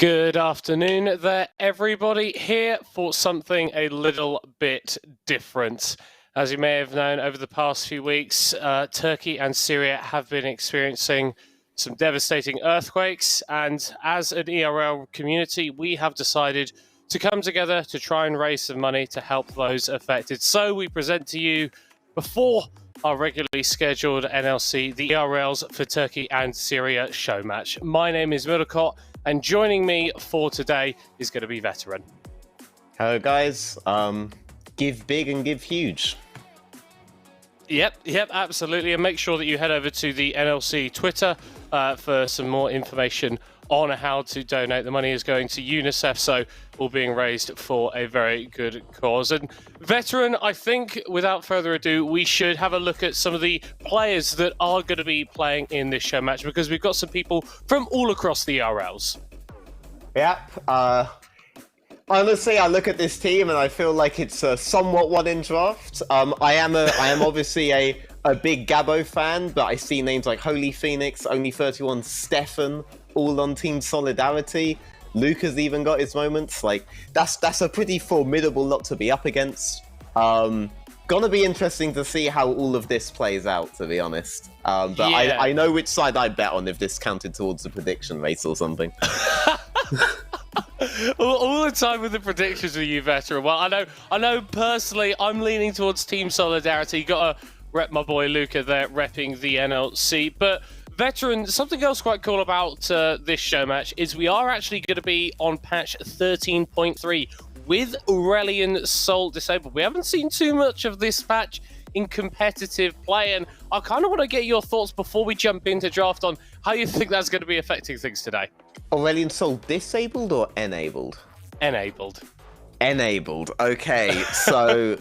Good afternoon there, everybody, here for something a little bit different. As you may have known, over the past few weeks, Turkey and Syria have been experiencing some devastating earthquakes, and as an ERL community, we have decided to come together to try and raise some money to help those affected. So we present to you, before our regularly scheduled NLC, the ERLs for Turkey and Syria show match. My name is Mudokot, and joining me for today is going to be Veteran. Hello guys, give big and give huge. Yep, absolutely. And make sure that you head over to the NLC Twitter for some more information on how to donate. The money is going to UNICEF, so all being raised for a very good cause. And Veteran, I think, without further ado, we should have a look at some of the players that are going to be playing in this show match, because we've got some people from all across the ERLs. Yep, honestly, I look at this team and I feel like it's a somewhat one-in draft. I am obviously a big Gabo fan, but I see names like Holy Phoenix, Only 31, Stefan, all on Team Solidarity. Luke has even got his moments. Like, that's a pretty formidable lot to be up against. Gonna be interesting to see how all of this plays out, to be honest. But yeah. I know which side I bet on if this counted towards the prediction race or something. all the time with the predictions with you, Veteran. Well, I know personally I'm leaning towards Team Solidarity. You gotta rep my boy Luca there, repping the NLC. But Veteran, something else quite cool about this show match is we are actually going to be on patch 13.3 with Aurelian Soul disabled. We haven't seen too much of this patch in competitive play, and I kind of want to get your thoughts before we jump into draft on how you think that's going to be affecting things today. Aurelian Soul disabled or enabled? Enabled. Enabled. Okay, so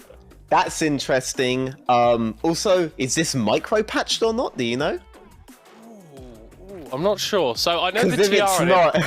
that's interesting. Also, is this micro patched or not? Do you know? I'm not sure. So I know the if TR it's not,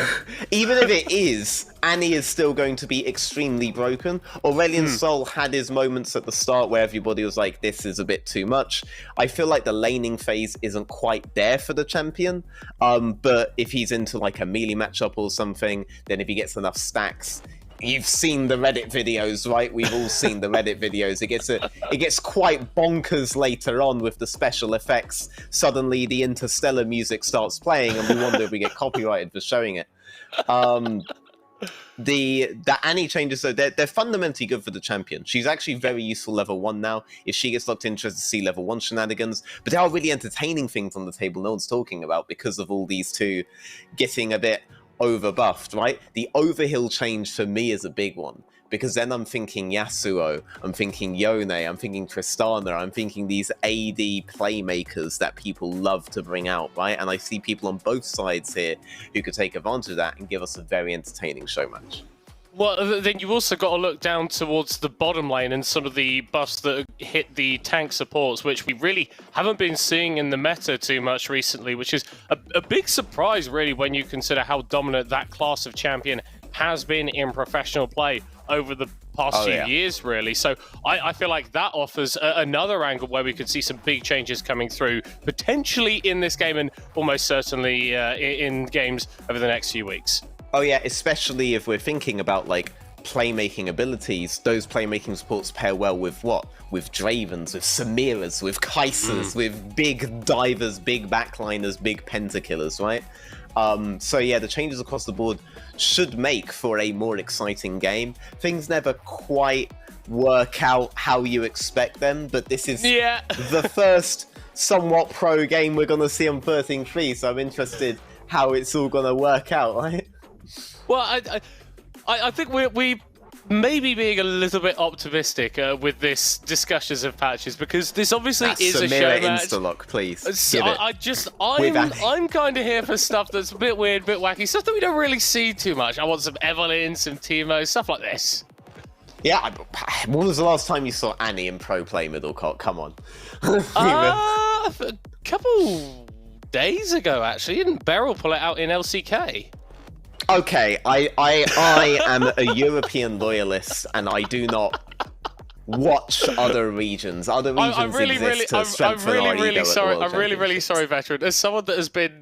even if it is, Annie is still going to be extremely broken. Aurelian Soul had his moments at the start where everybody was like, this is a bit too much. I feel like the laning phase isn't quite there for the champion. But if he's into like a melee matchup or something, then if he gets enough stacks, you've seen the Reddit videos, right? We've all seen the Reddit videos. It gets quite bonkers later on with the special effects. Suddenly the Interstellar music starts playing and we wonder if we get copyrighted for showing it. The Annie changes, though, they're fundamentally good for the champion. She's actually very useful level 1 now. If she gets locked in, to see level 1 shenanigans. But there are really entertaining things on the table no one's talking about because of all these two getting a bit over buffed, right? The overhill change for me is a big one, because then I'm thinking Yasuo, I'm thinking Yone, I'm thinking Tristana, I'm thinking these AD playmakers that people love to bring out, right? And I see people on both sides here who could take advantage of that and give us a very entertaining show match. Well, then you've also got to look down towards the bottom lane and some of the buffs that hit the tank supports, which we really haven't been seeing in the meta too much recently, which is a big surprise, really, when you consider how dominant that class of champion has been in professional play over the past few years, really. So I feel like that offers another angle where we could see some big changes coming through, potentially in this game and almost certainly in games over the next few weeks. Oh yeah, especially if we're thinking about like playmaking abilities, those playmaking supports pair well with what? With Dravens, with Samiras, with Kaisers, with big divers, big backliners, big pentakillers, right? So yeah, the changes across the board should make for a more exciting game. Things never quite work out how you expect them, but this is the first somewhat pro game we're going to see on 13.3, so I'm interested how it's all going to work out, right? Well, I think we maybe being a little bit optimistic with this discussions of patches, because this obviously is a show match. Insta-lock, please. So I'm kind of here for stuff that's a bit weird, bit wacky, stuff that we don't really see too much. I want some Evelyn, some Teemo, stuff like this. Yeah, when was the last time you saw Annie in pro play Middlecock? Come on. A couple days ago, actually. Didn't Beryl pull it out in LCK? Okay, I am a European loyalist, and I do not watch other regions. Other regions exist to strengthen our ego at the World I'm really sorry, Veteran. As someone that has been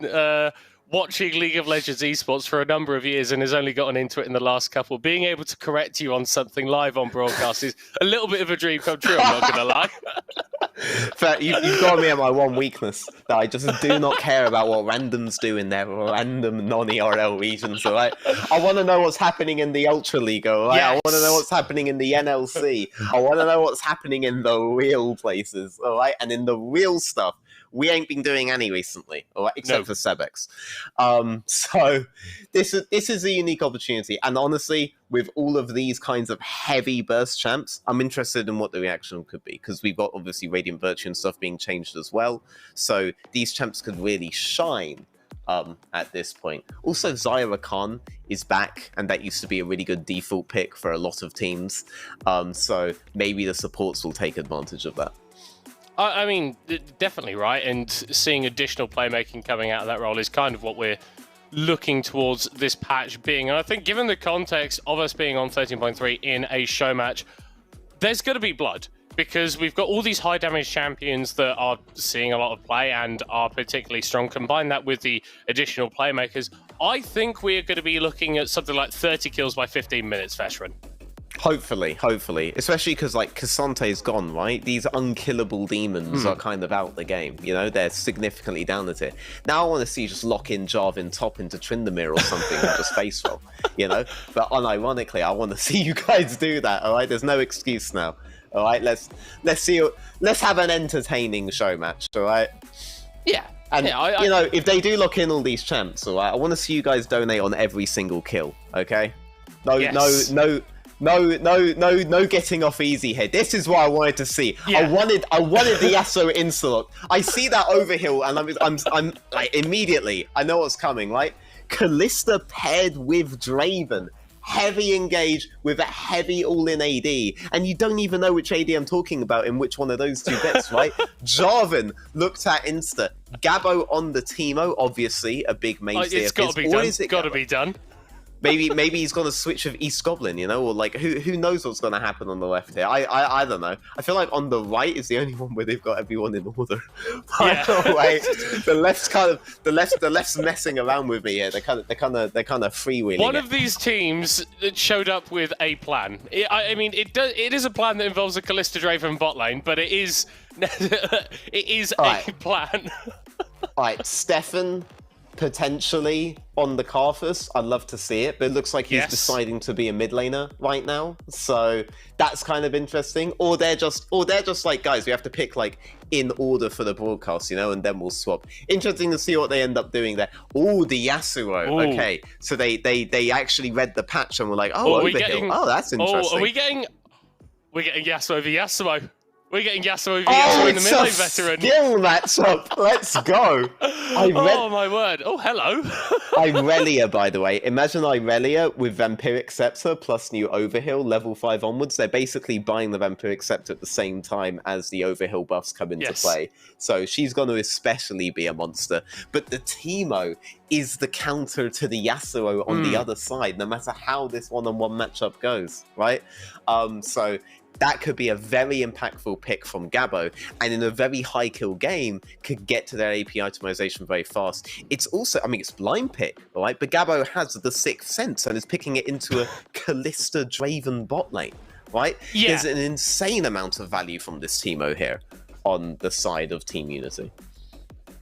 watching League of Legends esports for a number of years and has only gotten into it in the last couple, being able to correct you on something live on broadcast is a little bit of a dream come true, I'm not going to lie. Fair, you've got me at my one weakness, that I just do not care about what randoms do in their random non-ERL regions, all right? I want to know what's happening in the Ultra League, all right? Yes. I want to know what's happening in the NLC. I want to know what's happening in the real places, all right? And in the real stuff, we ain't been doing any recently, all right? Except for Sebex. So this is a unique opportunity. And honestly, with all of these kinds of heavy burst champs, I'm interested in what the reaction could be, because we've got obviously Radiant Virtue and stuff being changed as well. So these champs could really shine at this point. Also, Zyra Khan is back, and that used to be a really good default pick for a lot of teams. So maybe the supports will take advantage of that. I mean, definitely, right? And seeing additional playmaking coming out of that role is kind of what we're looking towards this patch being. And I think given the context of us being on 13.3 in a show match, there's going to be blood, because we've got all these high damage champions that are seeing a lot of play and are particularly strong. Combine that with the additional playmakers, I think we're going to be looking at something like 30 kills by 15 minutes, Veteran. Hopefully. Especially because, like, Cassante's gone, right? These unkillable demons are kind of out the game, you know? They're significantly down the tier. Now I want to see you just lock in Jarvan top into Tryndamere or something and just face roll, you know? But unironically, I want to see you guys do that, all right? There's no excuse now, all right? Let's have an entertaining show match, all right? Yeah. And, yeah, you know, if they do lock in all these champs, all right, I want to see you guys donate on every single kill, okay? No getting off easy here. This is what I wanted to see. Yeah. I wanted the Yasuo insta-lock. I see that overhill and I'm like, immediately, I know what's coming, right? Kalista paired with Draven. Heavy engage with a heavy all-in AD. And you don't even know which AD I'm talking about in which one of those two bits, right? Jarvan looked at insta. Gabbo on the Teemo, obviously, a big mainstay. It's got to be done. It's got to be done. Maybe he's going to switch with East Goblin, you know, or like who knows what's going to happen on the left here. I don't know. I feel like on the right is the only one where they've got everyone in order. By the way, the left's messing around with me here. They're kind of freewheeling. One of these teams that showed up with a plan. I mean, it is a plan that involves a Kalista Draven bot lane, but it is a plan. All right, Stefan. Potentially on the Karthus, I'd love to see it, but it looks like he's deciding to be a mid laner right now, so that's kind of interesting. Or they're just like, guys, we have to pick like in order for the broadcast, you know, and then we'll swap. Interesting to see what they end up doing there. Oh, the Yasuo. Ooh. Okay, so they actually read the patch and were like, oh, overhill. Oh, that's interesting. We're getting Yasuo over Yasuo. We're getting Yasuo over Yasuo in the mid lane, Veteran. Skill matchup. Let's go. Oh, my word. Oh, hello. Irelia, by the way. Imagine Irelia with Vampiric Scepter plus new Overhill, level 5 onwards. They're basically buying the Vampiric Scepter at the same time as the Overhill buffs come into play. So she's going to especially be a monster. But the Teemo is the counter to the Yasuo on the other side, no matter how this one-on-one matchup goes, right? So that could be a very impactful pick from Gabbo, and in a very high kill game, could get to their AP itemization very fast. It's also, I mean, it's blind pick, all right? But Gabbo has the sixth sense and is picking it into a Kalista Draven bot lane, right? Yeah. There's an insane amount of value from this Teemo here on the side of Team Unity.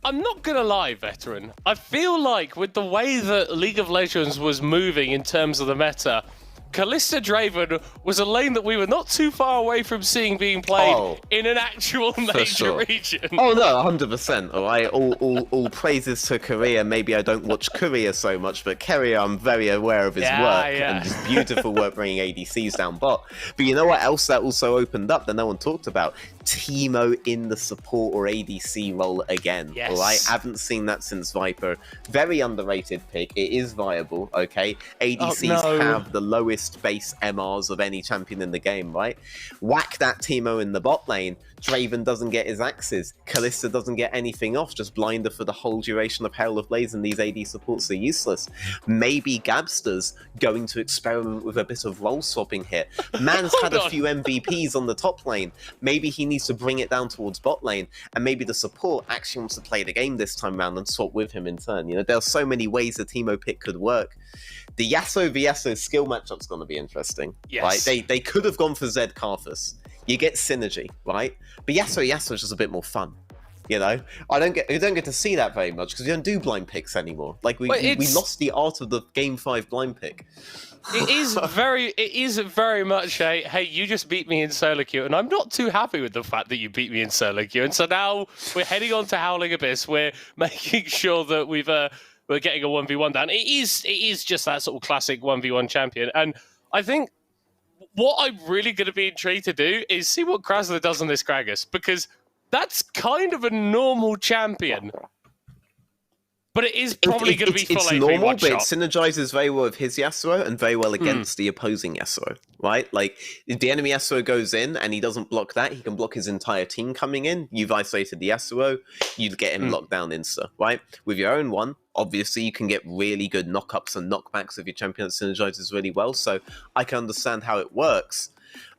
I'm not going to lie, Veteran. I feel like with the way that League of Legends was moving in terms of the meta, Kalista Draven was a lane that we were not too far away from seeing being played in an actual major region. Oh no, 100%. All right, all praises to Korea. Maybe I don't watch Korea so much, but Korea, I'm very aware of his work and his beautiful work bringing ADCs down bot. But you know what else that also opened up that no one talked about? Teemo in the support or ADC role again. All right, haven't seen that since Viper. Very underrated pick. It is viable. Okay, ADCs have the lowest highest base MRs of any champion in the game, right? Whack that Teemo in the bot lane, Draven doesn't get his axes, Kalista doesn't get anything off, just blinder for the whole duration of Herald of Blaze, and these AD supports are useless. Maybe Gabster's going to experiment with a bit of role swapping here. Man's had a few MVPs on the top lane. Maybe he needs to bring it down towards bot lane, and maybe the support actually wants to play the game this time around and swap with him in turn. You know, there's so many ways the Teemo pick could work. The Yasuo v Yasuo skill matchup's going to be interesting. Yes. Right? They could have gone for Zed Karthus. You get synergy, right? But Yasuo is just a bit more fun. You know, we don't get to see that very much because we don't do blind picks anymore. Like we lost the art of the Game 5 blind pick. It is very much a, hey, you just beat me in solo queue, and I'm not too happy with the fact that you beat me in solo queue. And so now we're heading on to Howling Abyss. We're making sure that we're getting a 1v1 down. It is just that sort of classic 1v1 champion. And I think what I'm really going to be intrigued to do is see what Krasler does on this Gragas, because that's kind of a normal champion. But it is probably going to be full AP normal, one but shot. it synergizes very well with his Yasuo and very well against the opposing Yasuo, right? Like, if the enemy Yasuo goes in and he doesn't block that, he can block his entire team coming in. You've isolated the Yasuo, you'd get him locked down insta, right? With your own one, obviously you can get really good knockups and knockbacks if your champion that synergizes really well, so I can understand how it works.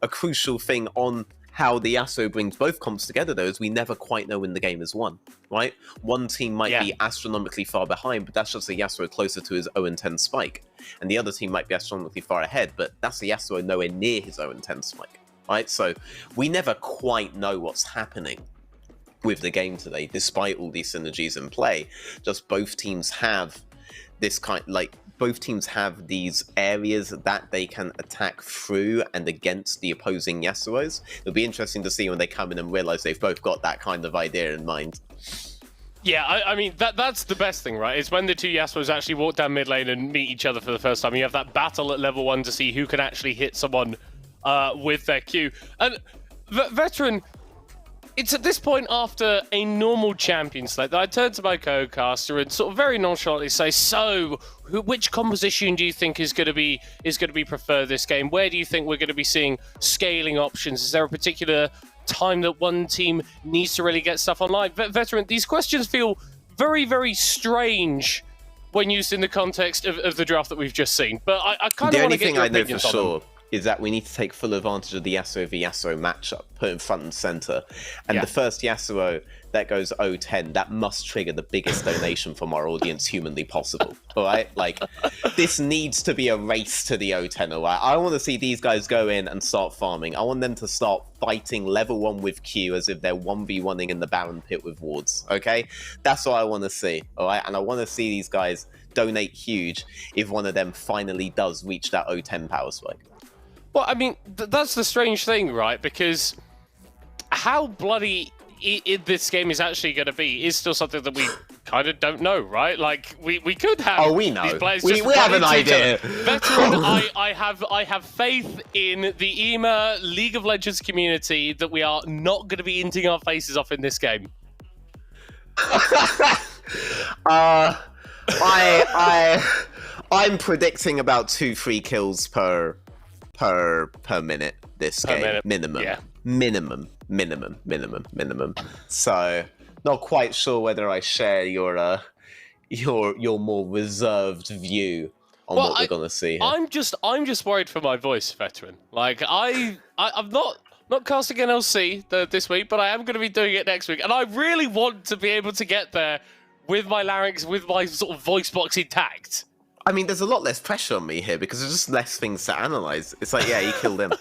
A crucial thing on how the Yasuo brings both comps together, though, is we never quite know when the game is won, right? One team might be astronomically far behind, but that's just a Yasuo closer to his 0-10 spike. And the other team might be astronomically far ahead, but that's a Yasuo nowhere near his 0-10 spike, right? So we never quite know what's happening with the game today, despite all these synergies in play. Just both teams have this kind, like, both teams have these areas that they can attack through and against the opposing Yasuos. It'll be interesting to see when they come in and realize they've both got that kind of idea in mind. Yeah, I mean, that's the best thing, right? It's when the two Yasuos actually walk down mid lane and meet each other for the first time. You have that battle at level 1 to see who can actually hit someone with their Q. And Veteran, it's at this point after a normal champion slate that I turn to my co-caster and sort of very nonchalantly say, so which composition do you think is going to be preferred this game? Where do you think we're going to be seeing scaling options? Is there a particular time that one team needs to really get stuff online? Veteran, these questions feel very, very strange when used in the context of the draft that we've just seen. But I kind of want to get your opinions on them. The only thing I know for sure is that we need to take full advantage of the Yasuo v Yasuo matchup, put in front and center. And the first Yasuo that goes 0-10, that must trigger the biggest donation from our audience humanly possible. All right? Like, this needs to be a race to the 0-10, all right? I want to see these guys go in and start farming. I want them to start fighting level 1 with Q as if they're 1v1ing in the Baron pit with wards, okay? That's what I want to see, all right? And I want to see these guys donate huge if one of them finally does reach that 0-10 power spike. Well, I mean, that's the strange thing, right? Because how bloody this game is actually going to be is still something that we kind of don't know, right? Like, we could have we know. These players we have an idea. Veteran, I have faith in the EMA League of Legends community that we are not going to be inting our faces off in this game. I'm predicting about 2-3 kills per minute this game. Minimum. Yeah. Minimum. So not quite sure whether I share your more reserved view on what we're gonna see here. I'm just worried for my voice, Veteran. Like I'm not casting NLC this week, but I am going to be doing it next week, and I really want to be able to get there with my larynx, with my sort of voice box intact. I mean, there's a lot less pressure on me here because there's just less things to analyze. It's like, yeah, he killed him.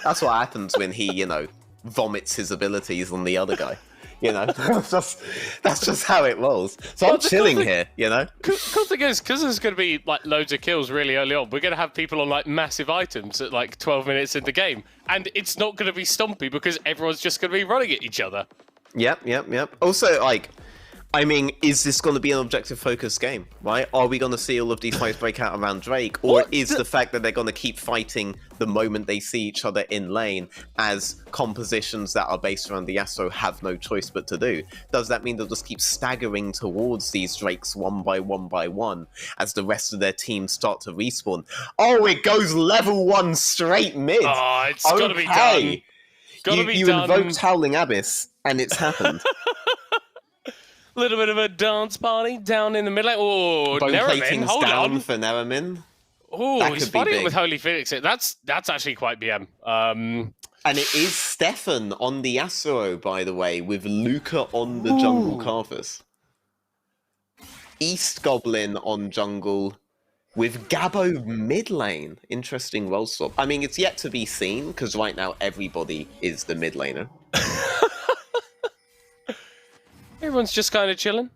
That's what happens when he, vomits his abilities on the other guy. That's just how it rolls. So I'm chilling here, Cool thing is, because there's going to be like loads of kills really early on, we're going to have people on like massive items at like 12 minutes in the game, and it's not going to be stumpy because everyone's just going to be running at each other. Yep. Also, like, I mean, is this going to be an objective-focused game, right? Are we going to see all of these fights break out around Drake? Or is the fact that they're going to keep fighting the moment they see each other in lane as compositions that are based around the Yasuo have no choice but to do? Does that mean they'll just keep staggering towards these Drakes one by one as the rest of their team start to respawn? Oh, it goes level 1 straight mid! Oh, it's gotta be done. Gotta be done. You invoked Howling Abyss, and it's happened. Little bit of a dance party down in the middle. Oh, Bone Neramin, plating's hold down on. for Neramin. Oh, he's fighting with Holy Phoenix. That's actually quite BM. And it is Stefan on the Yasuo, by the way, with Luca on the jungle Carthus. East Goblin on jungle with Gabo mid lane. Interesting role swap. I mean, it's yet to be seen, because right now everybody is the mid laner. Everyone's just kind of chilling.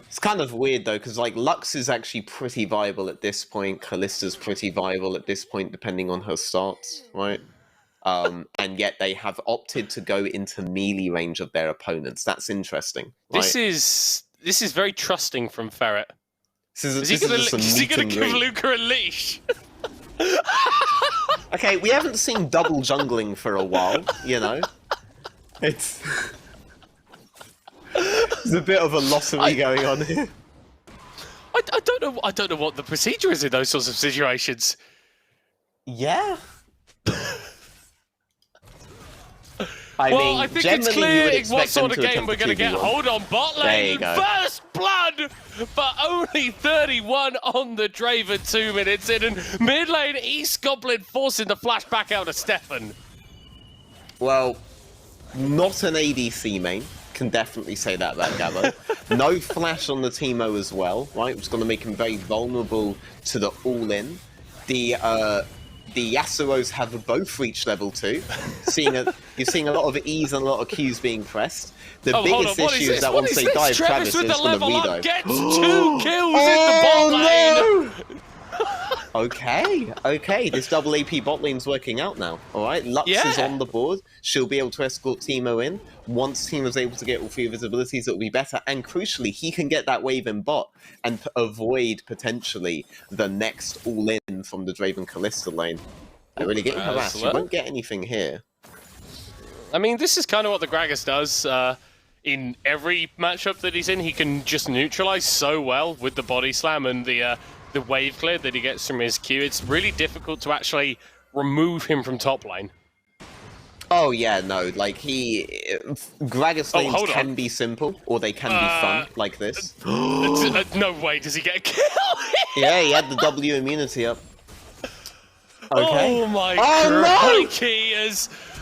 It's kind of weird, though, because like Lux is actually pretty viable at this point. Kallista's pretty viable at this point, depending on her starts, right? And yet they have opted to go into melee range of their opponents. That's interesting. Right? This is very trusting from Ferret. Is he gonna give Luca a leash? Okay, we haven't seen double jungling for a while, you know. There's a bit of a lottery going on here. I don't know what the procedure is in those sorts of situations. Yeah. I think it's clear what sort of game we're going to get. Hold on, bot lane, first blood, but only 31 on the Draven 2 minutes in, and mid lane East Goblin forcing the flash back out of Stefan. Well, not an ADC main. Can definitely say that about Gabo. No flash on the Teemo as well, right? Which is going to make him very vulnerable to the all-in. The Yasuos have both reached level 2. You're seeing a lot of E's and a lot of Q's being pressed. The biggest issue is that once they dive, Travis is going to redive. Gets 2 kills in the bot lane! No! Okay, this double AP bot lane's working out now, alright? Lux is on the board, she'll be able to escort Teemo in. Once Teemo's able to get all 3 of his abilities, it'll be better, and crucially, he can get that wave in bot and avoid, potentially, the next all-in from the Draven Kalista lane. They're really getting harassed, you won't get anything here. I mean, this is kind of what the Gragas does. In every matchup that he's in, he can just neutralize so well with the body slam and the wave clear that he gets from his Q. It's really difficult to actually remove him from top lane. Oh yeah, no, like Gragas lanes can be simple, or they can be fun, like this. No way does he get a kill! Yeah, he had the W immunity up. Okay. Oh my crikey!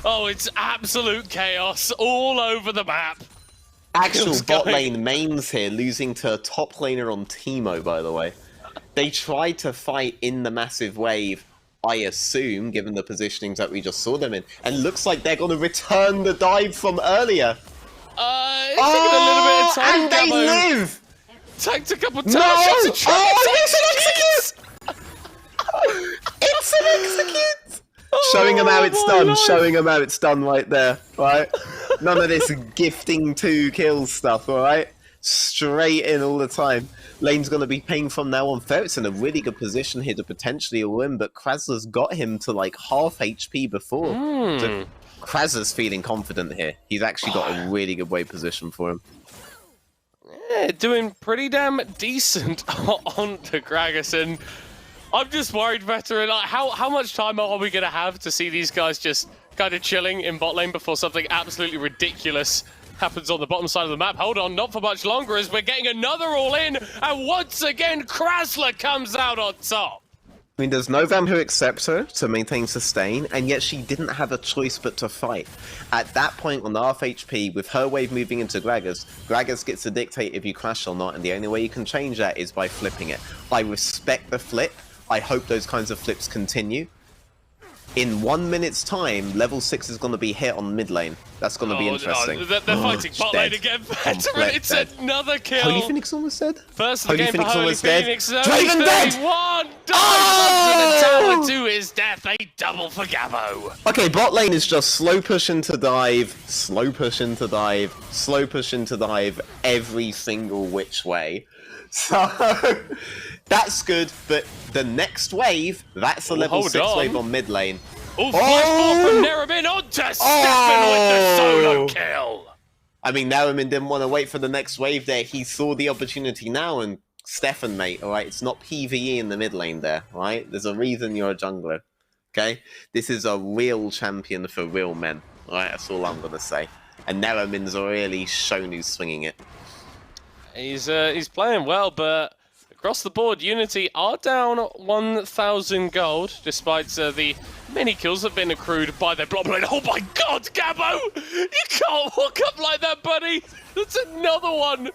Oh, it's absolute chaos all over the map. Actual bot lane mains here, losing to a top laner on Teemo, by the way. They tried to fight in the massive wave, I assume, given the positionings that we just saw them in. And looks like they're going to return the dive from earlier. It's taking a little bit of time, and they live! Tanked a couple times. No! It's an execute! It's an execute! Showing them how it's done, showing them how it's done right there, right? None of this gifting 2 kills stuff, alright? Straight in all the time. Lane's going to be paying from now on. Ferret's in a really good position here to potentially win, but Krasler's got him to like half HP before. So Krasler's feeling confident here. He's actually got a really good wave position for him. Yeah, doing pretty damn decent on the Gragas, and I'm just worried, veteran. Like, how much time are we going to have to see these guys just kind of chilling in bot lane before something absolutely ridiculous happens on the bottom side of the map? Hold on, not for much longer, as we're getting another all-in, and once again, Krasler comes out on top. I mean, there's no Vam who accepts her to maintain sustain, and yet she didn't have a choice but to fight. At that point on the half HP, with her wave moving into Gragas, Gragas gets to dictate if you crash or not, and the only way you can change that is by flipping it. I respect the flip. I hope those kinds of flips continue. In 1 minute's time, level 6 is going to be hit on mid lane. That's going to be interesting. They're fighting bot lane again. Veteran, it's another kill. Holy Phoenix almost dead? First of the game for Holy Phoenix. Draven dead! Dives into the tower to his death. A double for Gabo. Okay, bot lane is just slow push into dive, slow push into dive, slow push into dive every single which way. So that's good, but the next wave, that's a level 6 wave on mid lane. Oh, flashball from Neramin onto Stefan with the solo kill. I mean, Neramin didn't want to wait for the next wave there. He saw the opportunity now, and Stefan, mate, all right? It's not PvE in the mid lane there, all right? There's a reason you're a jungler, okay? This is a real champion for real men, all right? That's all I'm going to say. And Neramin's really shown who's swinging it. He's playing well, but across the board, Unity are down 1,000 gold, despite the many kills that have been accrued by their block lane. Oh my god, Gabo! You can't walk up like that, buddy! That's another one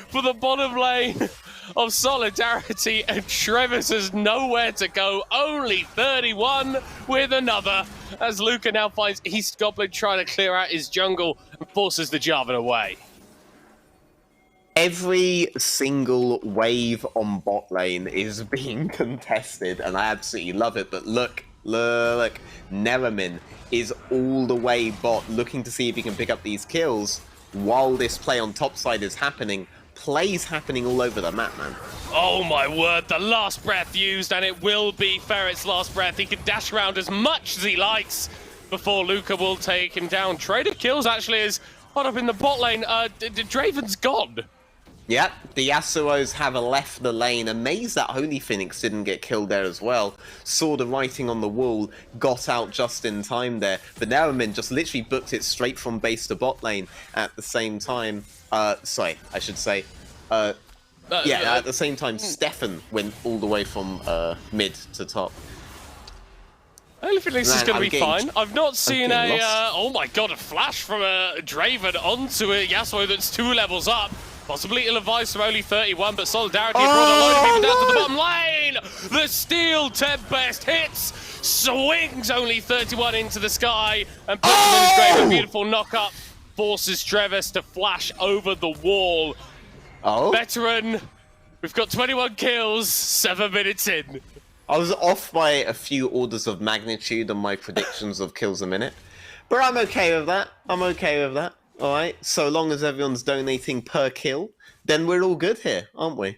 for the bottom lane of Solidarity, and Travis has nowhere to go. Only 31 with another, as Luca now finds East Goblin trying to clear out his jungle and forces the Jarvan away. Every single wave on bot lane is being contested, and I absolutely love it. But look, Neramin is all the way bot, looking to see if he can pick up these kills while this play on top side is happening. Plays happening all over the map, man. Oh my word, the last breath used, and it will be Ferret's last breath. He can dash around as much as he likes before Luca will take him down. Trader kills actually is hot up in the bot lane. Draven's gone. Yep, the Yasuos have left the lane. Amazed that Holy Phoenix didn't get killed there as well. Saw the writing on the wall, got out just in time there. But Neramin just literally booked it straight from base to bot lane at the same time. Sorry, I should say. At the same time, Stefan went all the way from mid to top. Holy Phoenix is going to be fine. I've not seen oh my god, a flash from a Draven onto a Yasuo that's 2 levels up. Possibly ill-advised from only 31, but Solidarity brought a load of people down to the bottom lane! The Steel Tempest hits, swings only 31 into the sky, and puts him in his grave. A beautiful knock-up forces Travis to flash over the wall. Veteran, we've got 21 kills, 7 minutes in. I was off by a few orders of magnitude on my predictions of kills a minute, but I'm okay with that. All right, so long as everyone's donating per kill, then we're all good here, aren't we?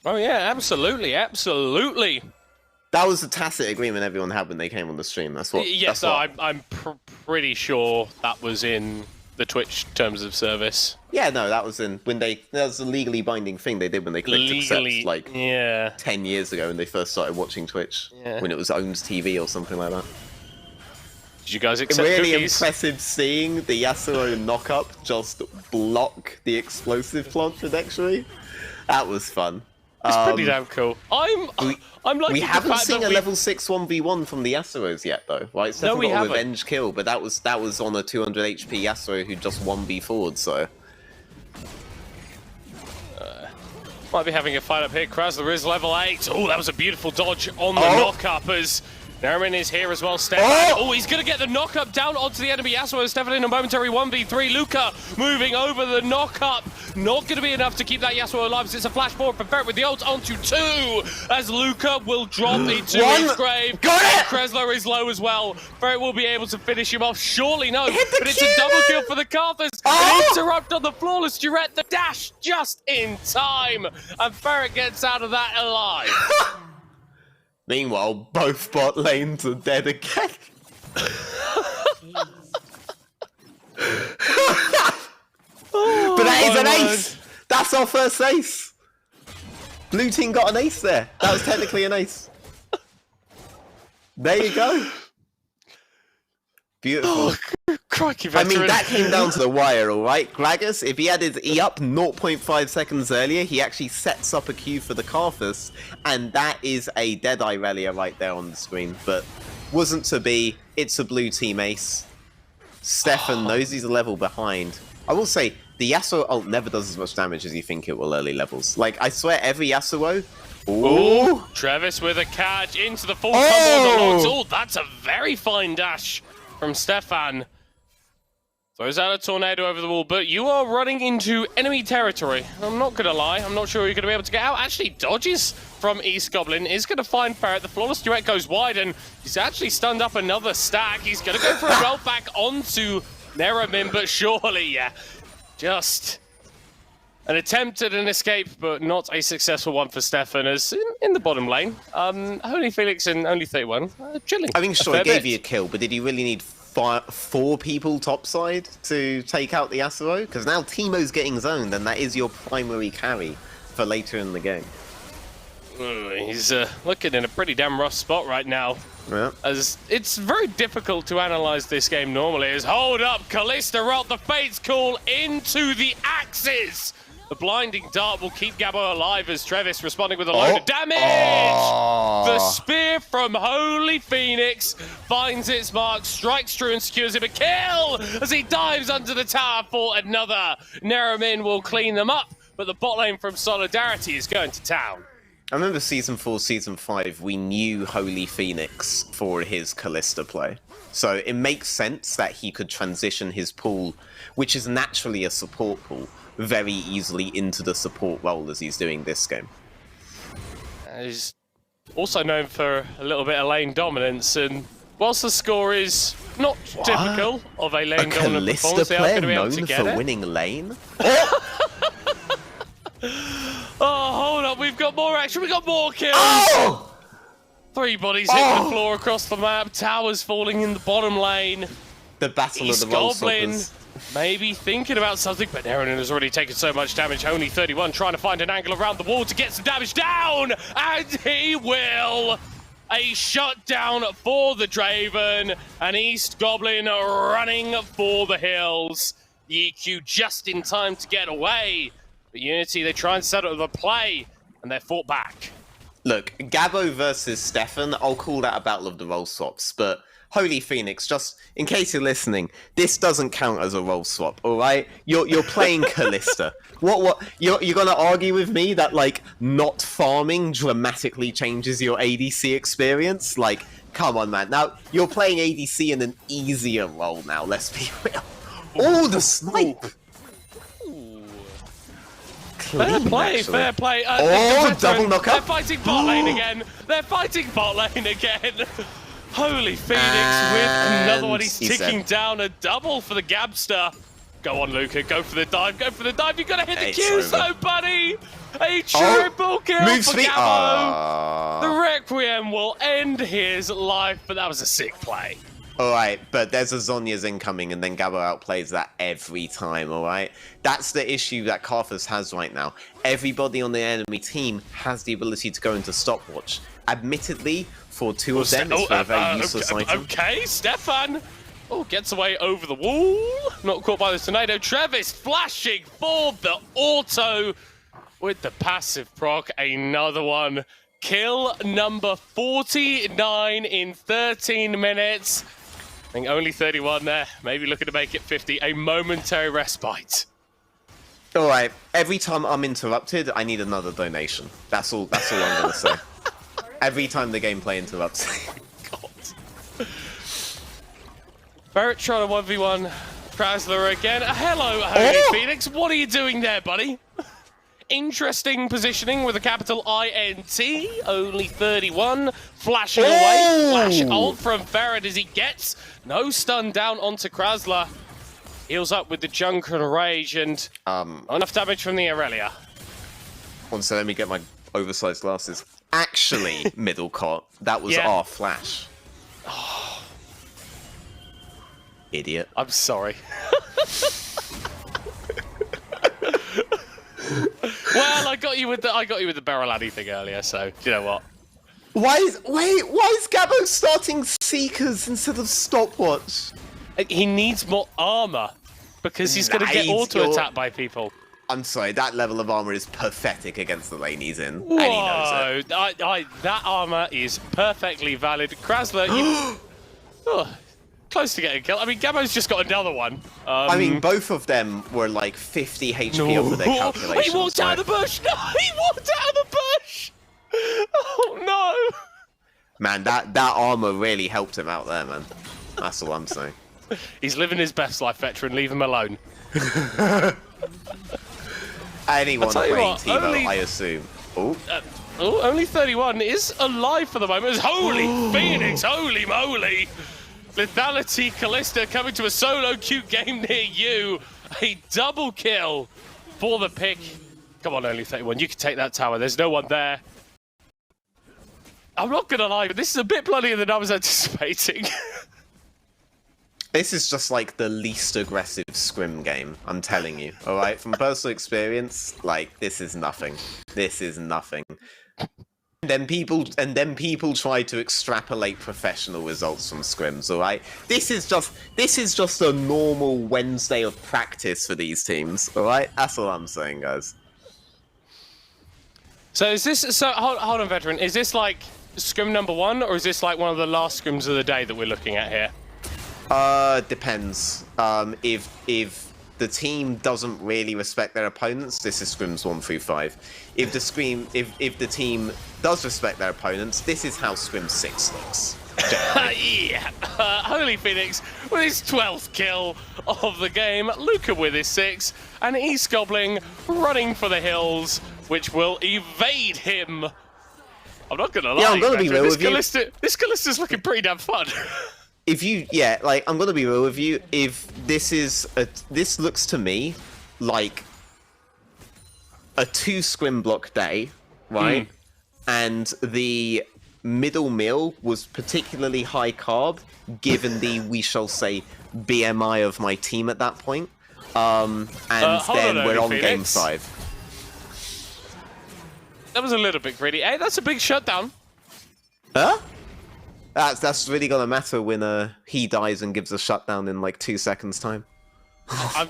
Oh yeah, absolutely. That was the tacit agreement everyone had when they came on the stream. That's what. Yes, I'm pretty sure that was in the Twitch terms of service. Yeah, no, that was in when that was a legally binding thing they did when they clicked accept, like 10 years ago when they first started watching Twitch, when it was Ohms TV or something like that. Did you guys accept really cookies? Impressive seeing the Yasuo knock-up just block the explosive plant trajectory. That was fun. It's pretty damn cool. I'm liking we the haven't fact seen that a level 6 1v1 from the Yasuos yet, though. Right? It's definitely got a revenge kill, but that was on a 200 HP Yasuo who just 1v forward, so... Might be having a fight up here. Krasler is level 8. Oh, that was a beautiful dodge on the knock-up as... Neramin is here as well, Stefan. Oh, he's going to get the knock-up down onto the enemy Yasuo. Stefan in a momentary 1v3. Luca moving over the knock-up. Not going to be enough to keep that Yasuo alive. It's a flash forward for Ferret with the ult onto 2 as Luca will drop into his grave. Got it! Krasler is low as well. Ferret will be able to finish him off. Surely no, but it's a double kill for the Karthus. An interrupt on the flawless duet. The dash just in time. And Ferret gets out of that alive. Meanwhile, both bot lanes are dead again. But that is an ace! That's our first ace! Blue team got an ace there. That was technically an ace. There you go. Beautiful. Crikey, I mean, that came down to the wire, alright? Gragas, if he had his E up 0.5 seconds earlier, he actually sets up a queue for the Karthus, and that is a Deadeye Relia right there on the screen, but wasn't to be. It's a blue team ace. Stefan knows he's a level behind. I will say, the Yasuo ult never does as much damage as you think it will early levels. Like, I swear, every Yasuo... Ooh! Travis with a catch into the full combo on the Lords. Oh, that's a very fine dash from Stefan. Throws out a tornado over the wall, but you are running into enemy territory. I'm not going to lie. I'm not sure you're going to be able to get out. Actually, dodges from East Goblin. Is going to find Ferret. The flawless duet goes wide, and he's actually stunned up another stack. He's going to go for a roll back onto Neramin, but surely, yeah, just an attempt at an escape, but not a successful one for Stefan, as in the bottom lane. Holy Felix and Only 31, chilling. I mean, sure, he gave you a kill, but did he really need 4 people topside to take out the Asuro? Because now Teemo's getting zoned, and that is your primary carry for later in the game. He's looking in a pretty damn rough spot right now. Yeah. As it's very difficult to analyze this game normally. As hold up, Callista rolled the Fates call into the axes. The blinding dart will keep Gabo alive as Trevis responding with a load of damage. The spear from Holy Phoenix finds its mark, strikes true and secures him a kill as he dives under the tower for another. Neramin will clean them up, but the bot lane from Solidarity is going to town. I remember Season 4, Season 5, we knew Holy Phoenix for his Callista play. So it makes sense that he could transition his pool, which is naturally a support pool, very easily into the support role as he's doing this game. He's also known for a little bit of lane dominance, and whilst the score is not typical of a lane dominant performance, they are going to be able to get it. For winning lane? Oh, hold up, we've got more action, we've got more kills! Oh! 3 bodies hitting the floor across the map, towers falling in the bottom lane. The battle East of the roll Goblin stoppers. maybe thinking about something, but Neramin has already taken so much damage. Only 31 trying to find an angle around the wall to get some damage down, and he will. A shutdown for the Draven, and East Goblin running for the hills. The EQ just in time to get away. But Unity, they try and settle the play, and they're fought back. Look, Gabo versus Stefan, I'll call that a battle of the role swaps, but Holy Phoenix, just in case you're listening, this doesn't count as a role swap, all right? You're playing Callista. What? You're gonna argue with me that like not farming dramatically changes your ADC experience? Like, come on, man. Now you're playing ADC in an easier role now. Let's be real. Oh, the snipe. Fair play, actually. fair play. Double knockup. They're fighting bot lane again. They're fighting bot lane again. Holy Phoenix with another one. He's ticking down a double for the Gabster. Go on, Luca. Go for the dive. Go for the dive. You've got to hit the Q, so buddy. A triple kill for Gabo. The Requiem will end his life, but that was a sick play. Alright, but there's a Zhonya's incoming, and then Gabo outplays that every time, alright? That's the issue that Karthus has right now. Everybody on the enemy team has the ability to go into stopwatch. Admittedly, for 2 of them, it's a very useless item. Okay, Stefan. Oh, gets away over the wall. Not caught by the tornado. Trevis flashing for the auto with the passive proc. Another one. Kill number 49 in 13 minutes. I think only 31 there. Maybe looking to make it 50. A momentary respite. All right. Every time I'm interrupted, I need another donation. That's all I'm going to say. Every time the gameplay interrupts. God. Barrett trying to 1v1 Krasler again. Hello, Holy Phoenix. What are you doing there, buddy? Interesting positioning with a capital INT. Only 31. Flashing away. Flash ult from Ferret as he gets no stun down onto Krasler. Heals up with the Junk and Rage and enough damage from the Aurelia. One second, let me get my oversized glasses. Actually, middle cot, that was our flash. Idiot. I'm sorry. Well, I got you with the Barrel Addy thing earlier, so you know what? Why is Gabo starting Seekers instead of Stopwatch? He needs more armor because he's going to get auto-attacked by people. I'm sorry, that level of armor is pathetic against the lane he's in, Whoa, and he knows it. that armor is perfectly valid. Krasler, close to getting killed. I mean, Gabo's just got another one. I mean, both of them were like 50 HP over their calculations. He walked out of the bush! No, he walked out of the bush! Oh, no! Man, that armor really helped him out there, man. That's all I'm saying. He's living his best life, veteran. Leave him alone. Anyone playing what, Teemo, only- I assume. Oh. Only 31 is alive for the moment. Holy Phoenix, holy moly. Lethality Callista coming to a solo cute game near you. A double kill for the pick. Come on, only 31. You can take that tower. There's no one there. I'm not going to lie, but this is a bit bloodier than I was anticipating. This is just like the least aggressive scrim game, I'm telling you. Alright, from personal experience, like, this is nothing. This is nothing. And then people try to extrapolate professional results from scrims, alright? This is just a normal Wednesday of practice for these teams, alright? That's all I'm saying, guys. So is this, so hold on, veteran, is this like scrim number 1, or is this like one of the last scrims of the day that we're looking at here? Depends. If the team doesn't really respect their opponents, this is scrims 1 through 5. If the team does respect their opponents, this is how scrim 6 looks. Yeah, Holy Phoenix with his 12th kill of the game, Luca with his 6th, and East Goblin running for the hills, which will evade him. I'm not gonna lie, yeah, I'm gonna be real with you. This Callista's looking pretty damn fun. If you, yeah, like, I'm gonna be real with you. If this is this looks to me like a 2 scrim block day, right? And the middle meal was particularly high carb, given the, we shall say, BMI of my team at that point. And then we're on game 5. That was a little bit greedy. Hey, that's a big shutdown. Huh? That's really gonna matter when he dies and gives a shutdown in like 2 seconds time. I'm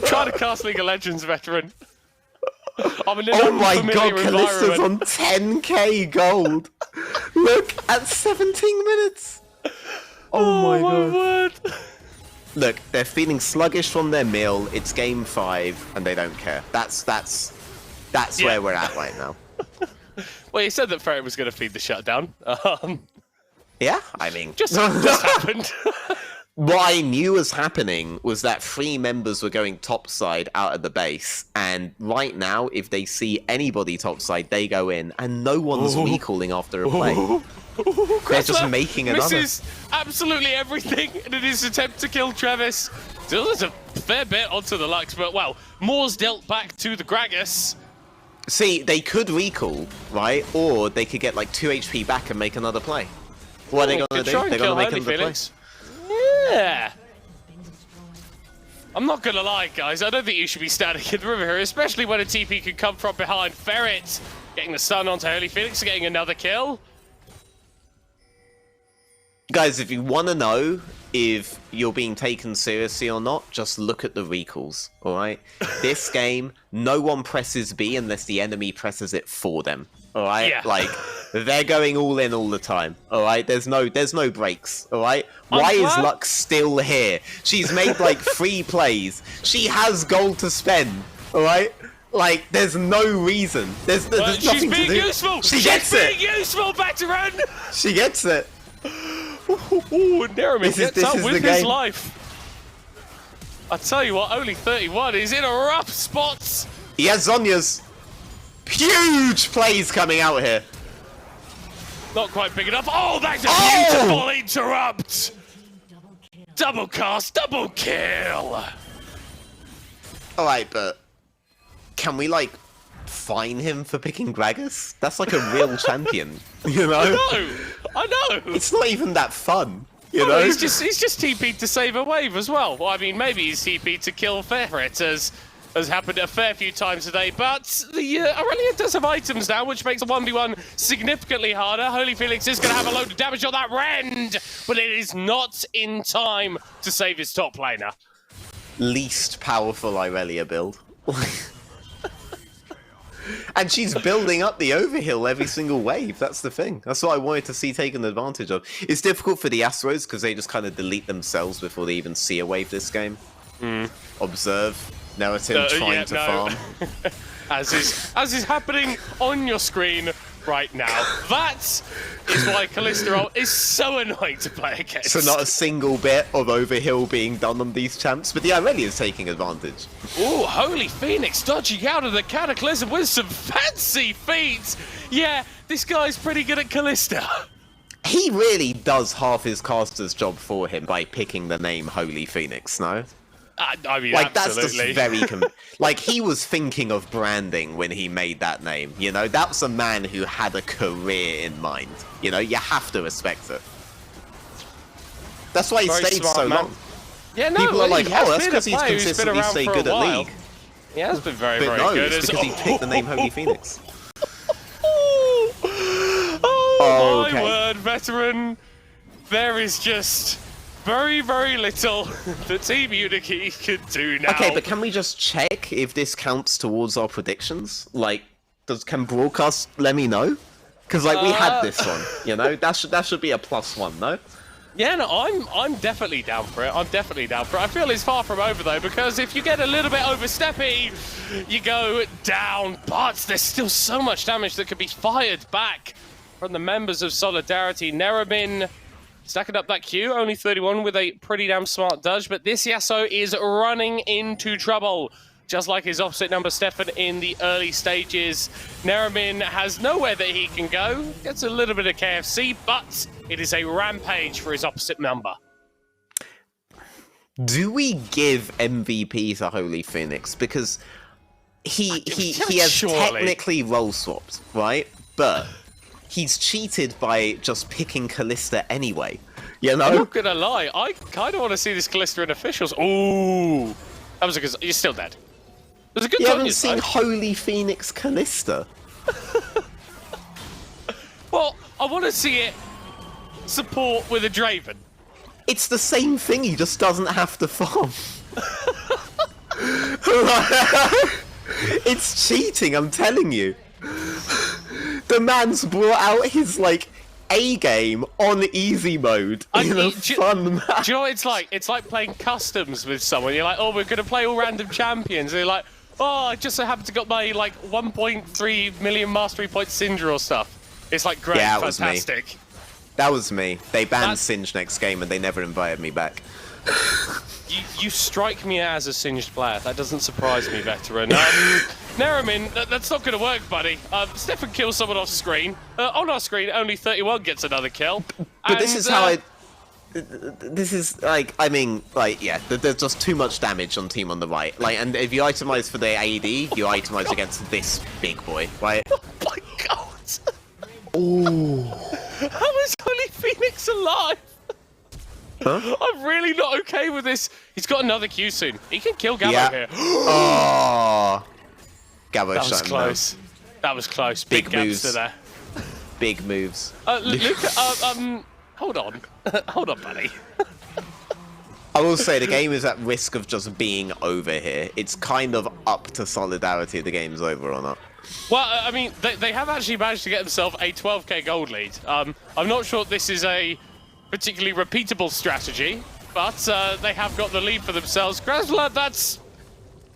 trying to cast League of Legends, veteran. I'm in an oh my god, unfamiliar Callista's on environment. 10k gold! Look, at 17 minutes! Oh my god. Word. Look, they're feeling sluggish from their meal, it's game 5, and they don't care. That's Yeah. where we're at right now. Well, he said that Ferret was going to feed the shutdown. Yeah, I mean... Just happened. What I knew was happening was that 3 members were going topside out of the base, and right now, if they see anybody topside, they go in, and no one's recalling after a play. They're just making another. Misses absolutely everything in his attempt to kill Travis. Still there's a fair bit onto the Lux, but well, more's dealt back to the Gragas. See, they could recall, right? Or they could get like 2 HP back and make another play. What are they going to do? They're going to make another play. Yeah. I'm not going to lie, guys. I don't think you should be standing in the river here, especially when a TP can come from behind. Ferret getting the stun onto Holy Phoenix, getting another kill. Guys, if you want to know if you're being taken seriously or not, just look at the recalls, alright? This game, no one presses B unless the enemy presses it for them, alright? Yeah. Like, they're going all in all the time, alright? There's no breaks, alright? Why is Lux still here? She's made like 3 plays. She has gold to spend, alright? Like, there's no reason. There's nothing She's to being do. useful! She's being useful, veteran! She gets it. Ooh, Neremit gets up with his game. life. I tell you what, only 31 is in a rough spot. He has Zhonya's. Huge plays coming out here. Not quite big enough. Oh, that's a beautiful interrupt. Double cast, double kill. Alright, but can we, like, fine him for picking Gragas? That's like a real champion, you know? I know. It's not even that fun, you know? He's just TP'd to save a wave as well. Well, I mean, maybe he's TP'd to kill Ferret, as has happened a fair few times today. But the Aurelia does have items now, which makes the 1v1 significantly harder. Holy Felix is going to have a load of damage on that Rend, but it is not in time to save his top laner. Least powerful Aurelia build. And she's building up the overhill every single wave. That's the thing. That's what I wanted to see taken advantage of. It's difficult for the Astros because they just kind of delete themselves before they even see a wave this game. Observe. Narrative trying to farm. As is happening on your screen right now. That is why Callisto is so annoying to play against. So not a single bit of overhill being done on these champs, but the Aurelia's taking advantage. Ooh, Holy Phoenix dodging out of the Cataclysm with some fancy feats. Yeah, this guy's pretty good at Callisto. He really does half his caster's job for him by picking the name Holy Phoenix, no? I mean, like, absolutely. that's just very... like, he was thinking of branding when he made that name, you know? That was a man who had a career in mind, you know? You have to respect it. That's why he Very stayed smart, so man. long. Yeah, no, People are like, has oh, that's been because a he's player who's been consistently around stayed for a good at while. League. He has been very, But very no, good. it's because he picked the name Holy Phoenix. Oh, okay. my word, veteran. There is just very, very little that Team Unity could do now. Okay, but can we just check if this counts towards our predictions? Like, can broadcast let me know? Because like we had this one, you know, that should be a +1, no? Yeah, no, I'm definitely down for it. I'm definitely down for it. I feel it's far from over though, because if you get a little bit oversteppy, you go down. But there's still so much damage that could be fired back from the members of Solidarity. Neramin stacking up that Q, only 31 with a pretty damn smart dodge, but this Yasuo is running into trouble. Just like his opposite number, Stefan, in the early stages. Neramin has nowhere that he can go. Gets a little bit of KFC, but it is a rampage for his opposite number. Do we give MVP to Holy Phoenix? Because he has Surely. technically role swapped, right? But he's cheated by just picking Callista anyway. You know? I'm not gonna lie, I kind of want to see this Callista in officials. Ooh, that was a good. You're still dead. It was a good. You haven't Tanya, seen though. Holy Phoenix Callista. Well, I want to see it support with a Draven. It's the same thing, he just doesn't have to farm. It's cheating, I'm telling you. The man's brought out his, like, A game on easy mode in a fun match. Do you know what it's like? It's like playing customs with someone. You're like, oh, we're going to play all random champions. And you're like, oh, I just so happened to got my, like, 1.3 million mastery point Syndra or stuff. It's like, great, Yeah, that was fantastic. me. That was me. They banned Singe next game and they never invited me back. You strike me as a singed player. That doesn't surprise me, veteran. Neramin, that's not going to work, buddy. Stefan kills someone off screen. On our screen, only 31 gets another kill. But this is how I... This is, like, I mean, like, yeah, there's just too much damage on team on the right. Like, and if you itemize for the AD, you itemize against this big boy, right? Oh my god! Ooh. How is Holy Phoenix alive? Huh? I'm really not okay with this. He's got another Q soon. He can kill Gabo here. Oh, Gabo That was shut him close. down. That was close. Big Big moves. gaps there. Big moves. Luca, hold on. Hold on, buddy. I will say the game is at risk of just being over here. It's kind of up to Solidarity if the game's over or not. Well, I mean, they have actually managed to get themselves a 12k gold lead. I'm not sure this is a particularly repeatable strategy, but they have got the lead for themselves. Grasler, that's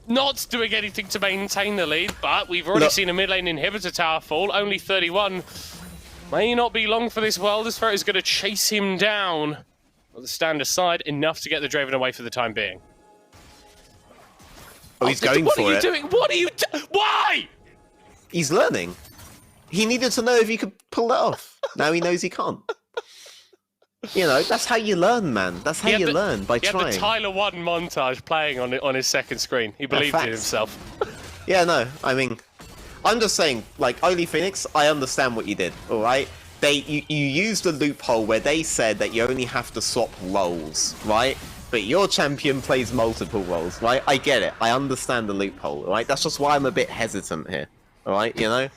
not doing anything to maintain the lead, but we've already seen a mid lane inhibitor tower fall, only 31. May not be long for this world. This is going to chase him down. Well, the stand aside, enough to get the Draven away for the time being. Oh, he's going for it. What are you doing? What are you Why? He's learning. He needed to know if he could pull that off. Now he knows he can't. You know, that's how you learn, man. That's how you learn, by trying. He had the Tyler 1 montage playing on his second screen. He believed in himself. Yeah, no, I mean, I'm just saying, like, Holy Phoenix, I understand what you did, alright? You used a loophole where they said that you only have to swap roles, right? But your champion plays multiple roles, right? I get it. I understand the loophole, right? That's just why I'm a bit hesitant here, alright? You know?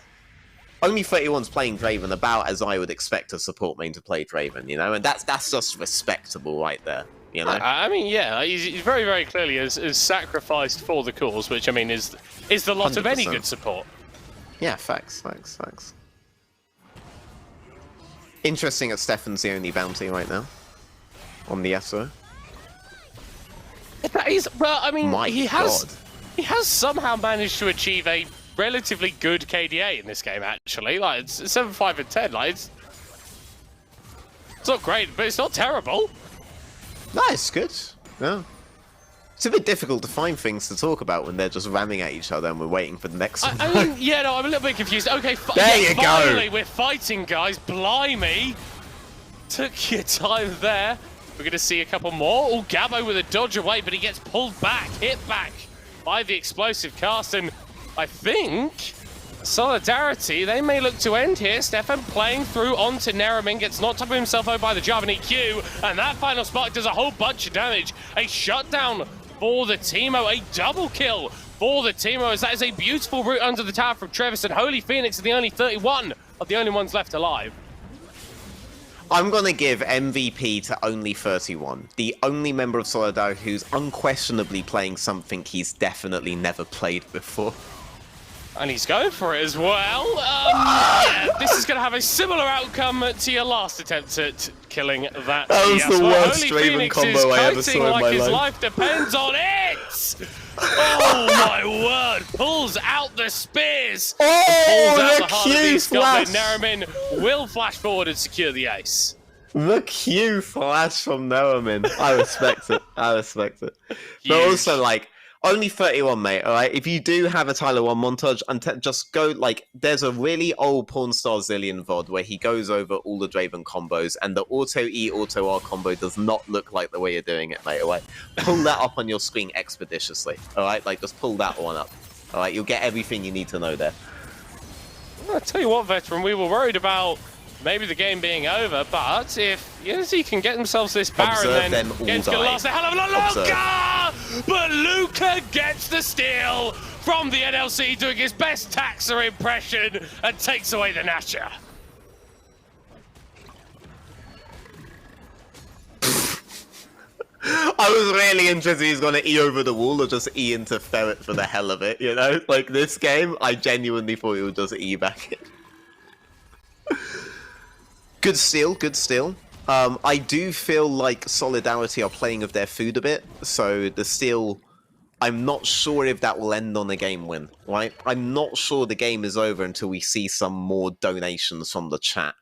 Only 31's playing Draven about as I would expect a support main to play Draven, you know? And that's just respectable right there, you know? I mean, yeah, he's very, very clearly is sacrificed for the cause, which, I mean, is the lot 100%. Of any good support. Yeah, facts. Interesting that Stefan's the only bounty right now on the Yasuo. That is, well, I mean, My he has somehow managed to achieve a relatively good KDA in this game, actually. Like, it's 7, 5, and 10. Like, it's not great, but it's not terrible. No, it's good. Yeah. It's a bit difficult to find things to talk about when they're just ramming at each other and we're waiting for the next one. I mean, yeah, no, I'm a little bit confused. Okay, finally, we're fighting, guys. Blimey. Took your time there. We're going to see a couple more. Oh, Gabbo with a dodge away, but he gets pulled back, hit back by the explosive cast. And I think Solidarity, they may look to end here. Stefan playing through onto Neramin, gets knocked up himself over by the Javan EQ, and that final spark does a whole bunch of damage. A shutdown for the Teemo, a double kill for the Teemo, as that is a beautiful route under the tower from Trevis, and Holy Phoenix are the only 31 of the only ones left alive. I'm going to give MVP to only 31, the only member of Solidarity who's unquestionably playing something he's definitely never played before. And he's going for it as well. Yeah, this is going to have a similar outcome to your last attempt at killing that. That was the worst Draven combo I ever saw in my life. Like his life depends on it! Oh my word! Pulls out the spears! Oh, the Q flash! Neramin will flash forward and secure the ace. The Q flash from Neramin. I respect it. I respect it. But also, like, only 31, mate, alright? If you do have a Tyler 1 montage, and just go, like, there's a really old Pornstar Zillion VOD where he goes over all the Draven combos, and the auto-E, auto-R combo does not look like the way you're doing it, mate, alright? Pull that up on your screen expeditiously, alright? Like, just pull that one up, alright? You'll get everything you need to know there. I'll tell you what, Veteran, we were worried about maybe the game being over, but if Unity can get themselves this Baron, then it's going to last a hell of a lot longer! But Luca gets the steal from the NLC, doing his best Taxa impression, and takes away the Nasher. I was really interested he's going to E over the wall or just E into Ferret for the hell of it, you know? Like, this game, I genuinely thought he would just E back in. Good steal, good steal. I do feel like Solidarity are playing of their food a bit, so the steal, I'm not sure if that will end on a game win, right? I'm not sure the game is over until we see some more donations from the chat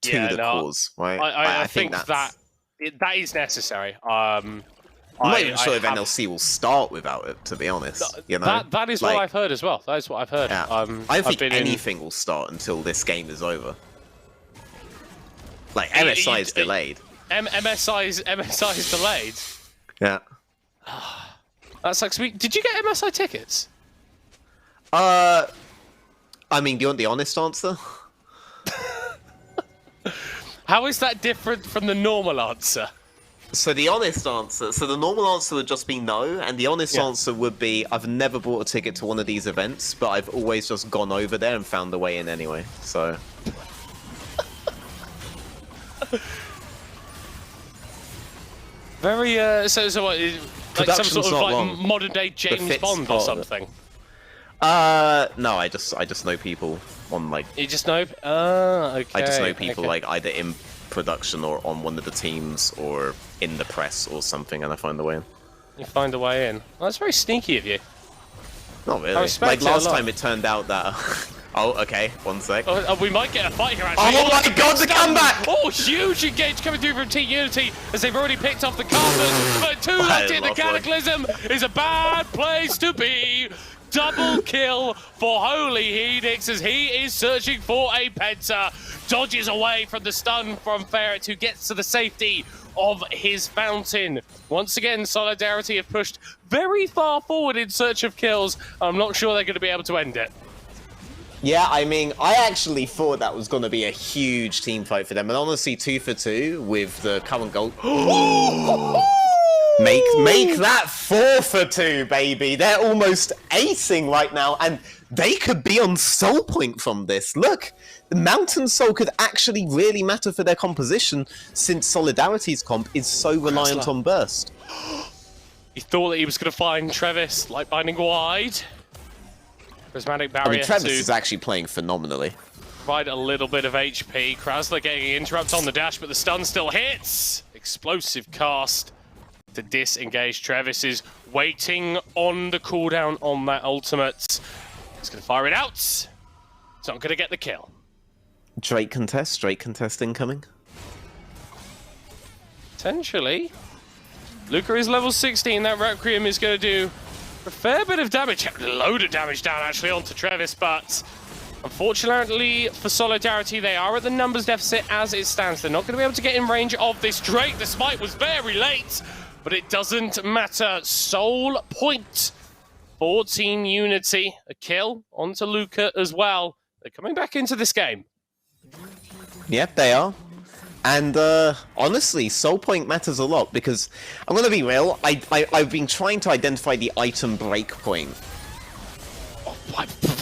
to the cause, right? I think that is necessary. I'm not even sure if NLC will start without it, to be honest. You know, that is what I've heard as well. That is what I've heard. Yeah. I don't think anything will start until this game is over. Like, MSI is delayed. MSI is delayed? Yeah. That sucks. Did you get MSI tickets? I mean, do you want the honest answer? How is that different from the normal answer? So the honest answer, the normal answer would just be no, and the honest answer would be I've never bought a ticket to one of these events, but I've always just gone over there and found a way in anyway, so... Very, so what, like some sort of like modern day James Bond or something? No, I just know people on like... You just know? Okay. I just know people like either in production or on one of the teams or in the press or something, and I find the way in. You find a way in. Well, that's very sneaky of you. Not really. Like last time it turned out that... Oh, okay, 1 sec. We might get a fight here, actually. Oh my god, the comeback! Oh, huge engage coming through from Team Unity as they've already picked off the carpet, but too late. The Cataclysm is a bad place to be. Double kill for Holy Phoenix as he is searching for a Penta. Dodges away from the stun from Ferret, who gets to the safety of his fountain. Once again, Solidarity have pushed very far forward in search of kills. I'm not sure they're going to be able to end it. Yeah, I mean, I actually thought that was going to be a huge team fight for them, and honestly, 2 for 2 with the current goal. Make that 4 for 2, baby. They're almost acing right now, and they could be on soul point from this. Look, the Mountain Soul could actually really matter for their composition, since Solidarity's comp is so reliant on burst. He thought that he was going to find Trevis, like binding wide. Prismatic barrier. I mean, Travis is actually playing phenomenally. Provide a little bit of HP. Krasler getting interrupted on the dash, but the stun still hits. Explosive cast to disengage. Travis is waiting on the cooldown on that ultimate. He's going to fire it out. It's not going to get the kill. Drake contest incoming. Potentially. Luca is level 16. That Requiem is going to do a fair bit of damage. A load of damage down, actually, onto Travis, but unfortunately for Solidarity, they are at the numbers deficit as it stands. They're not going to be able to get in range of this Drake. The smite was very late, but it doesn't matter. Soul point. 14 Unity. A kill onto Luca as well. They're coming back into this game. Yep, they are. And honestly, Soul Point matters a lot because I'm going to be real. I've been trying to identify the item break point.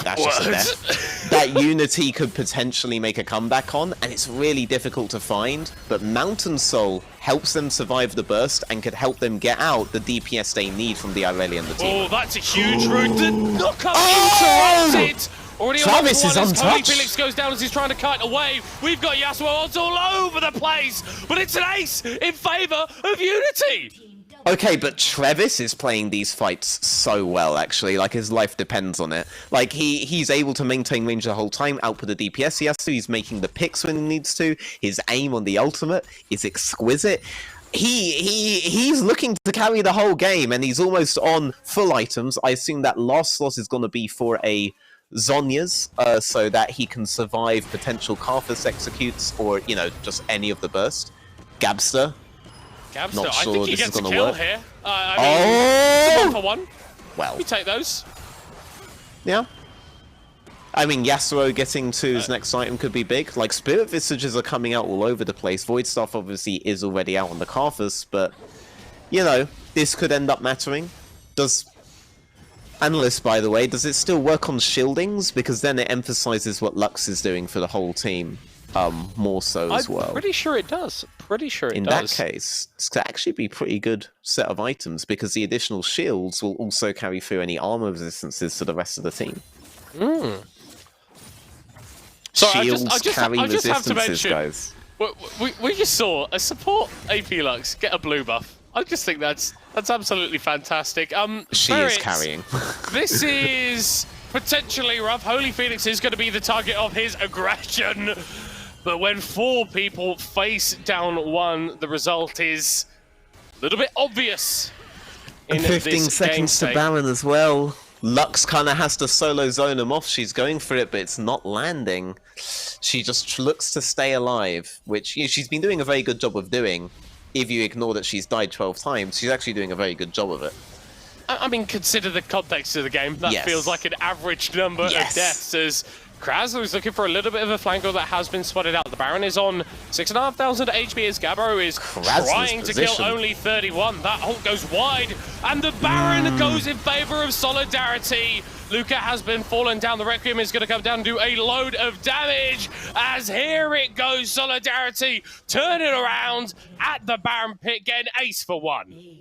That's just a death. That Unity could potentially make a comeback on, and it's really difficult to find. But Mountain Soul helps them survive the burst and could help them get out the DPS they need from the ERL and the team. Oh, that's a huge route. The knockup interrupted. Already Travis is untouched. Holy Felix goes down as he's trying to kite away. We've got Yasuo odds all over the place, but it's an ace in favour of Unity. Okay, but Travis is playing these fights so well, actually. Like, his life depends on it. Like, he's able to maintain range the whole time, output the DPS he has to. He's making the picks when he needs to. His aim on the ultimate is exquisite. He's looking to carry the whole game, and he's almost on full items. I assume that last slot is going to be for a Zhonya's, so that he can survive potential Karthus executes, or, you know, just any of the burst. Gabster. Not I sure think he this is gets a going to kill work. here. I mean, 1 for 1. Well, We take those. yeah. I mean, Yasuo getting to his next item could be big. Like, Spirit Visages are coming out all over the place. Void Staff obviously is already out on the Karthus, but, you know, this could end up mattering. Does... Analyst, by the way, does it still work on shieldings? Because then it emphasizes what Lux is doing for the whole team. More so as well. I'm pretty sure it does. In that case, this could actually be a pretty good set of items because the additional shields will also carry through any armor resistances to the rest of the team. So Shields I just carry have to resistances, mention, guys. we just saw a support AP Lux get a blue buff. I just think that's absolutely fantastic. She is carrying. This is potentially rough. Holy Phoenix is going to be the target of his aggression. But when 4 people face down 1, the result is a little bit obvious. And 15 seconds to Baron as well. Lux kind of has to solo zone him off. She's going for it, but it's not landing. She just looks to stay alive, which, you know, she's been doing a very good job of doing. If you ignore that she's died 12 times, she's actually doing a very good job of it. I mean, consider the context of the game. That feels like an average number of deaths as Krasler is looking for a little bit of a flanker that has been spotted out. The Baron is on 6,500 HP as Gabbo is trying to kill only 31. That ult goes wide, and the Baron goes in favor of Solidarity. Luca has been fallen down. The Requiem is going to come down and do a load of damage as here it goes. Solidarity turn it around at the Baron pit, getting ace for 1.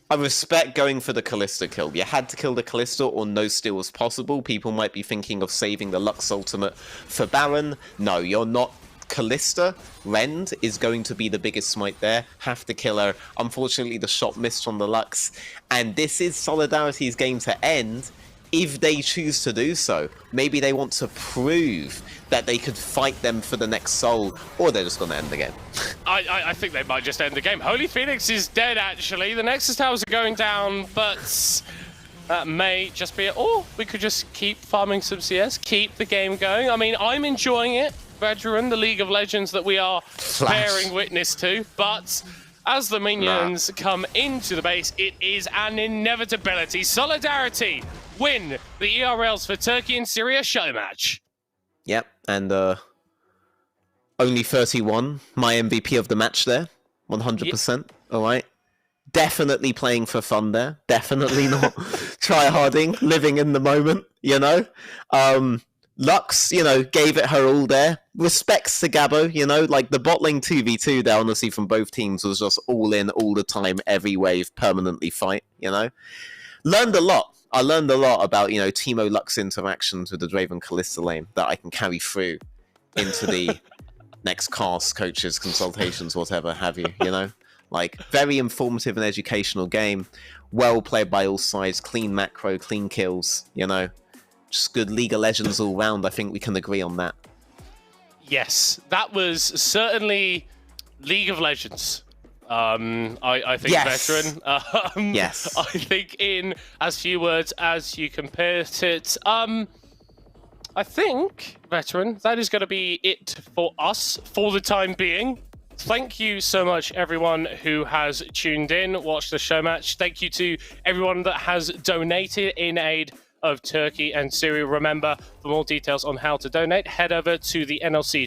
I respect going for the Kalista kill. You had to kill the Kalista or no steal was possible. People might be thinking of saving the Lux ultimate for Baron. No, you're not. Kalista, Rend is going to be the biggest smite there. Have to kill her. Unfortunately, the shot missed from the Lux. And this is Solidarity's game to end if they choose to do so. Maybe they want to prove that they could fight them for the next soul, or they're just going to end the game. I think they might just end the game. Holy Phoenix is dead, actually. The Nexus Towers are going down, but that may just be it. Or we could just keep farming some CS, keep the game going. I mean, I'm enjoying it, Veteran, the League of Legends that we are bearing witness to, but as the minions come into the base, it is an inevitability. Solidarity win the ERLs for Turkey and Syria show match. Yep, and only 31. My MVP of the match there, 100%. All right. Definitely playing for fun there. Definitely not try-harding, living in the moment, you know. Lux, you know, gave it her all there. Respects to Gabbo, you know, like the bot lane 2v2 there, honestly, from both teams was just all in, all the time, every wave, permanently fight, you know. Learned a lot. I learned a lot about, you know, Teemo Lux interactions with the Draven Kalista lane that I can carry through into the next cast, coaches, consultations, whatever have you, you know. Like, very informative and educational game. Well played by all sides. Clean macro, clean kills, you know. just good League of Legends all round. I think we can agree on that. Yes, that was certainly League of Legends. I think, Yes. Veteran. Yes. I think in as few words as you can put it. I think, Veteran, that is going to be it for us for the time being. Thank you so much, everyone who has tuned in, watched the show match. Thank you to everyone that has donated in aid of Turkey and Syria. Remember, for more details on how to donate, head over to the NLC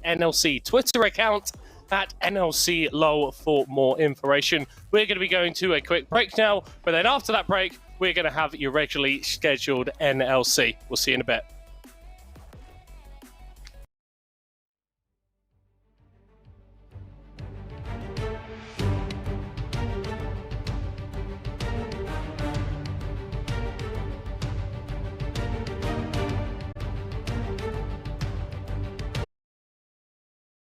NLC Twitter account at NLC LOL for more information. We're going to be going to a quick break now, but then after that break, we're going to have your regularly scheduled NLC. We'll see you in a bit.